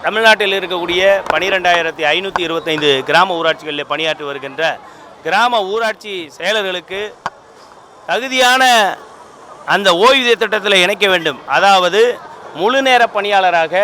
தமிழ்நாட்டில் இருக்கக்கூடிய 12,525 கிராம ஊராட்சிகளில் பணியாற்றி வருகின்ற கிராம ஊராட்சி செயலர்களுக்கு தகுதியான அந்த ஓய்வூதிய திட்டத்தில் இணைக்க வேண்டும். அதாவது முழு நேர பணியாளராக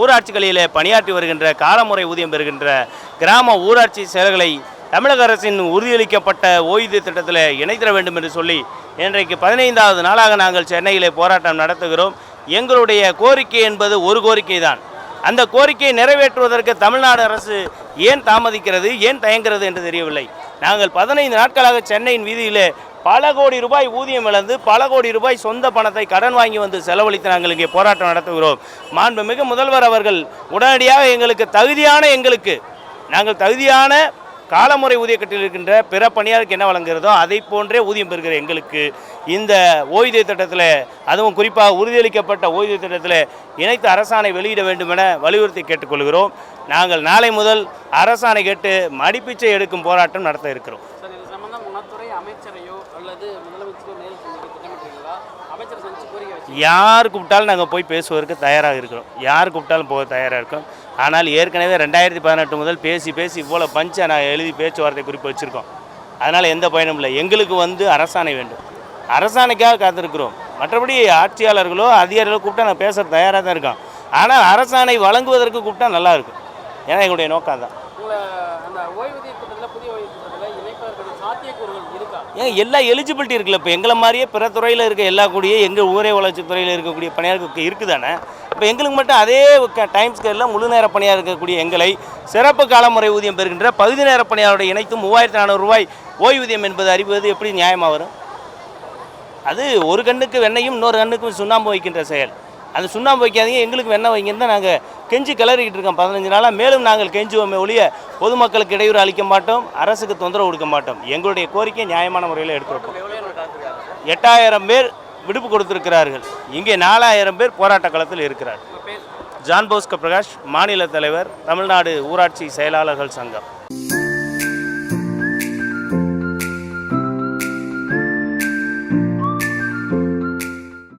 ஊராட்சிகளில் பணியாற்றி வருகின்ற காலமுறை ஊதியம் பெறுகின்ற கிராம ஊராட்சி செயலர்களை தமிழக அரசின் உறுதியளிக்கப்பட்ட ஓய்வூதிய திட்டத்தில் இணைத்திட வேண்டும் என்று சொல்லி இன்றைக்கு 15வது நாளாக நாங்கள் சென்னையிலே போராட்டம் நடத்துகிறோம். எங்களுடைய கோரிக்கை என்பது ஒரு கோரிக்கை தான். அந்த கோரிக்கையை நிறைவேற்றுவதற்கு தமிழ்நாடு அரசு ஏன் தாமதிக்கிறது, ஏன் தயங்குகிறது என்று தெரியவில்லை. நாங்கள் 15 நாட்களாக சென்னையின் வீதியிலே பல கோடி ரூபாய் ஊதியம் இழந்து பல கோடி ரூபாய் சொந்த பணத்தை கடன் வாங்கி வந்து செலவழித்து நாங்கள் இங்கே போராட்டம் நடத்துகிறோம். மாண்புமிகு முதல்வர் அவர்கள் உடனடியாக நாங்கள் தகுதியான காலமுறை ஊதிய கட்டில் இருக்கின்ற பிற பணியாளருக்கு என்ன வழங்குகிறதோ அதை போன்றே ஊதியம் பெறுகிற எங்களுக்கு இந்த ஓய்வூதிய திட்டத்தில், அதுவும் குறிப்பாக உறுதியளிக்கப்பட்ட ஓய்வூதிய திட்டத்தில் இணைத்து அரசாணை வெளியிட வேண்டும் என வலியுறுத்தி கேட்டுக்கொள்கிறோம். நாங்கள் நாளை முதல் அரசாணை கேட்டு மடிப்பிச்சை எடுக்கும் போராட்டம் நடத்த இருக்கிறோம். யார் கூப்பிட்டாலும் நாங்கள் போய் பேசுவதற்கு தயாராக இருக்கிறோம். யார் கூப்பிட்டாலும் போக தயாராக இருக்கோம். ஆனால் ஏற்கனவே 2018 முதல் பேசி இவ்வளோ பஞ்சை நான் எழுதி பேச்சுவார்த்தை குறிப்பு வச்சுருக்கோம். அதனால் எந்த பயனும் இல்லை. எங்களுக்கு அரசாணை வேண்டும். அரசாணைக்காக காத்திருக்கிறோம். மற்றபடி ஆட்சியாளர்களோ அதிகாரிகளோ கூப்பிட்டா நான் பேச தயாராக தான் இருக்கோம். ஆனால் அரசாணை வழங்குவதற்கு கூப்பிட்டா நல்லாயிருக்கும். ஏன்னா எங்களுடைய நோக்கம் தான். ஏன் எல்லா எலிஜிபிலிட்டி இருக்குல்ல. இப்போ எங்களை மாதிரியே பிற துறையில் இருக்க எல்லா கூடிய எங்கள் ஊரே வளர்ச்சி துறையில் இருக்கக்கூடிய பணியாளருக்கு இருக்குதானே. இப்போ எங்களுக்கு மட்டும் அதே டைம் ஸ்கேலில் முழு நேர பணியாக இருக்கக்கூடிய எங்களை சிறப்பு காலமுறை ஊதியம் பெறுகின்ற பகுதி நேர பணியாளருடைய இணைத்தும் 3,400 ரூபாய் ஓய்வூதியம் என்பது அறிவது எப்படி நியாயமாக வரும்? அது ஒரு கண்ணுக்கு வெண்ணையும் இன்னொரு கண்ணுக்கும் சுண்ணாம்பு வைக்கின்ற செயல். அந்த சுண்ணாம்பு வைக்காதீங்க, எங்களுக்கு வெண்ணெய் வைங்கன்னு தான் நாங்கள் கெஞ்சி கிளறிக்கிட்டு இருக்கோம் 15 நாளாக. மேலும் நாங்கள் கெஞ்சுவோமே ஒழிய பொதுமக்களுக்கு இடையூறு அளிக்க மாட்டோம், அரசுக்கு தொந்தரவு கொடுக்க மாட்டோம். எங்களுடைய கோரிக்கை நியாயமான முறையில் எடுத்துருக்கோம். 8000 பேர் விடுப்பு கொடுத்திருக்கிறார்கள். இங்கே 4000 பேர் போராட்ட களத்தில் இருக்கிறார்கள். ஜான் போஸ்கோ பிரகாஷ், மாநில தலைவர், தமிழ்நாடு ஊராட்சி செயலாளர்கள் சங்கம்.